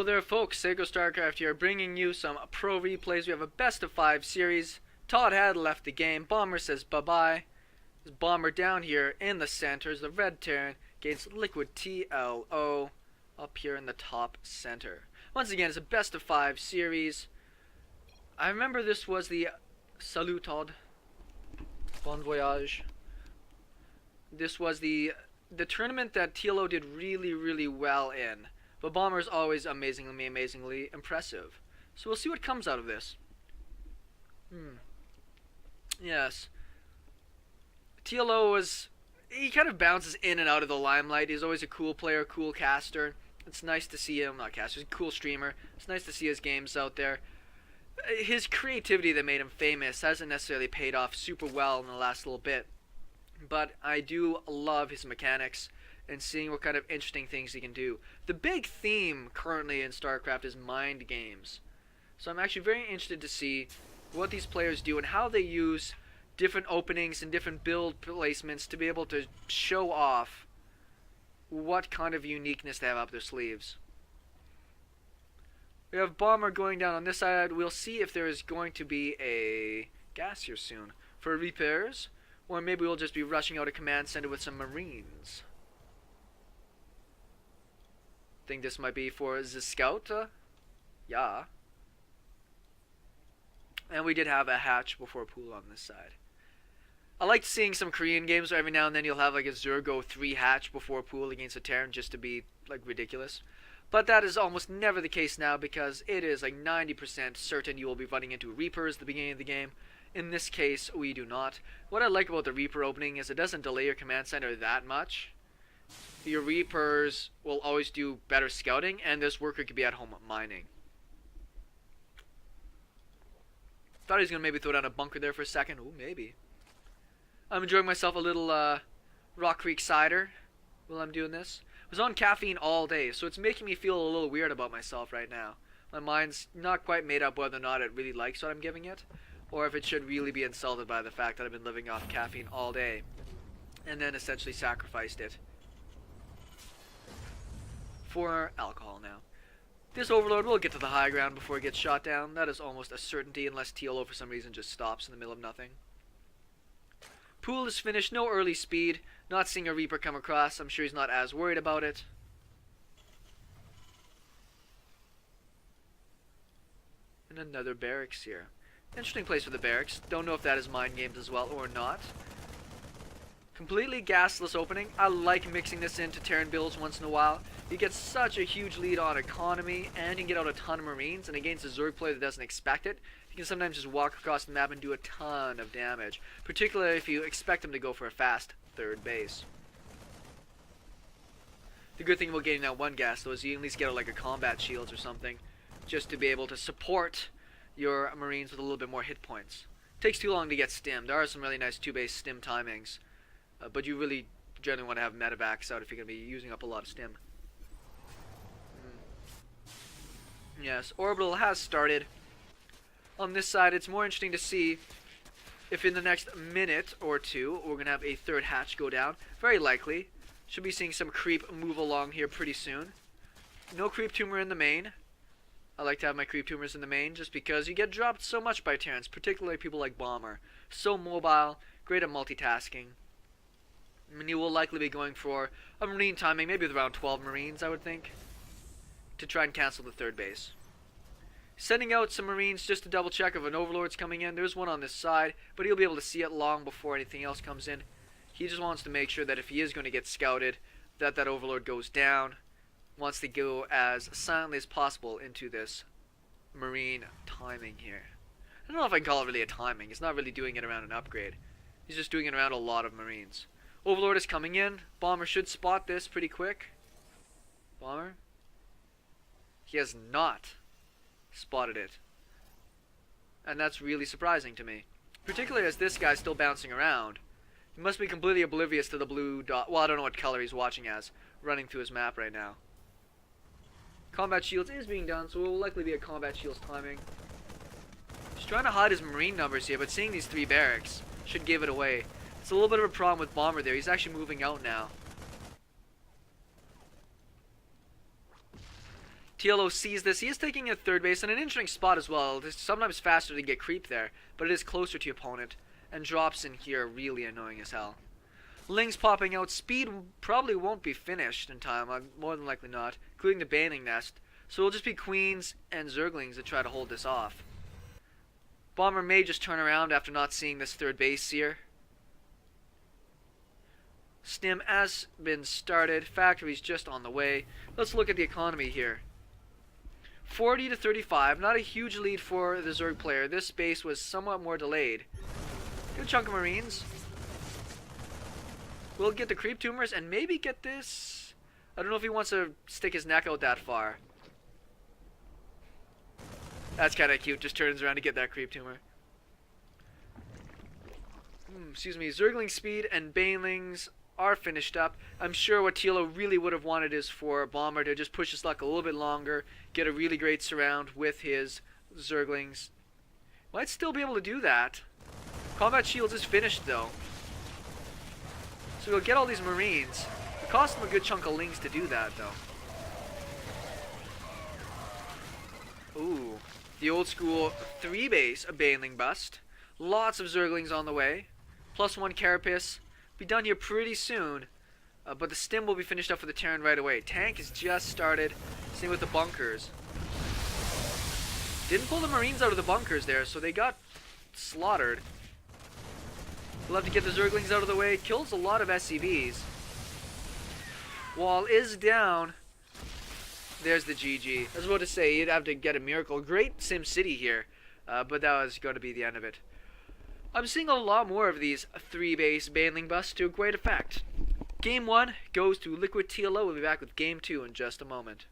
there folks, Sego StarCraft here, bringing you some pro replays. We have a best of 5 series. Todd had left the game. Bomber says bye-bye. There's Bomber down here in the center is the red Terran against Liquid TLO up here in the top center. Once again, it's a best of 5 series. I remember this was the Salut Todd. Bon voyage. This was the tournament that TLO did really well in. But Bomber is always amazingly impressive. So we'll see what comes out of this. Yes. TLO was... he kind of bounces in and out of the limelight. He's always a cool player, cool caster. It's nice to see him, not caster, he's a cool streamer. It's nice to see his games out there. His creativity that made him famous hasn't necessarily paid off super well in the last little bit. But I do love his mechanics and seeing what kind of interesting things he can do. The big theme currently in StarCraft is mind games. So I'm actually very interested to see what these players do and how they use different openings and different build placements to be able to show off what kind of uniqueness they have up their sleeves. We have Bomber going down on this side. We'll see if there is going to be a gas here soon for repairs, or maybe we'll just be rushing out a command center with some Marines. Think this might be for the scout. Yeah. And we did have a hatch before pool on this side. I like seeing some Korean games where every now and then you'll have like a Zergo 3 hatch before pool against a Terran just to be like ridiculous. But that is almost never the case now because it is like 90% certain you will be running into Reapers at the beginning of the game. In this case, we do not. What I like about the Reaper opening is it doesn't delay your command center that much. Your Reapers will always do better scouting, and this worker could be at home mining. Thought he was going to maybe throw down a bunker there for a second. Ooh, maybe. I'm enjoying myself a little Rock Creek cider while I'm doing this. I was on caffeine all day, so it's making me feel a little weird about myself right now. My mind's not quite made up whether or not it really likes what I'm giving it, or if it should really be insulted by the fact that I've been living off caffeine all day, and then essentially sacrificed it for alcohol now. This Overlord will get to the high ground before it gets shot down. That is almost a certainty unless TLO for some reason just stops in the middle of nothing. Pool is finished, no early speed. Not seeing a Reaper come across. I'm sure he's not as worried about it. And another barracks here. Interesting place for the barracks. Don't know if that is mind games as well or not. Completely gasless opening. I like mixing this into Terran builds once in a while. You get such a huge lead on economy, and you can get out a ton of Marines, and against a Zerg player that doesn't expect it, you can sometimes just walk across the map and do a ton of damage, particularly if you expect them to go for a fast third base. The good thing about getting that one gas, though, is you can at least get out like a combat shields or something, just to be able to support your Marines with a little bit more hit points. Takes too long to get stim. There are some really nice 2-base stim timings, but you really generally want to have medevacs out if you're going to be using up a lot of stim. Yes, Orbital has started. On this side, it's more interesting to see if in the next minute or two, we're going to have a third hatch go down. Very likely. Should be seeing some creep move along here pretty soon. No creep tumor in the main. I like to have my creep tumors in the main just because you get dropped so much by Terrans, particularly people like Bomber. So mobile, great at multitasking. I mean, you will likely be going for a Marine timing, maybe with around 12 Marines, I would think, to try and cancel the third base. Sending out some Marines just to double check if an Overlord's coming in. There's one on this side, but he'll be able to see it long before anything else comes in. He just wants to make sure that if he is going to get scouted, that that Overlord goes down. Wants to go as silently as possible into this Marine timing here. I don't know if I can call it really a timing. He's not really doing it around an upgrade. He's just doing it around a lot of Marines. Overlord is coming in. Bomber should spot this pretty quick. Bomber? He has not spotted it. And that's really surprising to me. Particularly as this guy's still bouncing around. He must be completely oblivious to the blue dot. Well, I don't know what color he's watching as. Running through his map right now. Combat shields is being done, so it will likely be a combat shields timing. He's trying to hide his Marine numbers here, but seeing these 3 barracks should give it away. It's a little bit of a problem with Bomber there. He's actually moving out now. TLO sees this. He is taking a third base in an interesting spot as well. It's sometimes faster to get creep there, but it is closer to your opponent. And drops in here, really annoying as hell. Lings popping out. Speed probably won't be finished in time, more than likely not, including the banding nest. So it'll just be queens and zerglings that try to hold this off. Bomber may just turn around after not seeing this third base here. Stim has been started. Factory's just on the way. Let's look at the economy here. 40 to 35. Not a huge lead for the Zerg player. This base was somewhat more delayed. Good chunk of Marines. We'll get the creep tumors and maybe get this. I don't know if he wants to stick his neck out that far. That's kind of cute. Just turns around to get that creep tumor. Excuse me. Zergling speed and banelings are finished up. I'm sure what Tilo really would have wanted is for Bomber to just push his luck a little bit longer, get a really great surround with his Zerglings. Might still be able to do that. Combat shields is finished though. So we'll get all these Marines. It cost him a good chunk of Lings to do that though. Ooh. The old school 3-base Baneling bust. Lots of Zerglings on the way. +1 Carapace. Be done here pretty soon. But the stim will be finished up for the Terran right away. Tank has just started. Same with the bunkers. Didn't pull the Marines out of the bunkers there, so they got slaughtered. We'll have to get the Zerglings out of the way. Kills a lot of SCVs. Wall is down. There's the GG. I was about to say, you'd have to get a miracle. Great Sim City here. But that was going to be the end of it. I'm seeing a lot more of these 3-base Baneling busts to a great effect. Game 1 goes to Liquid TLO. We'll be back with Game 2 in just a moment.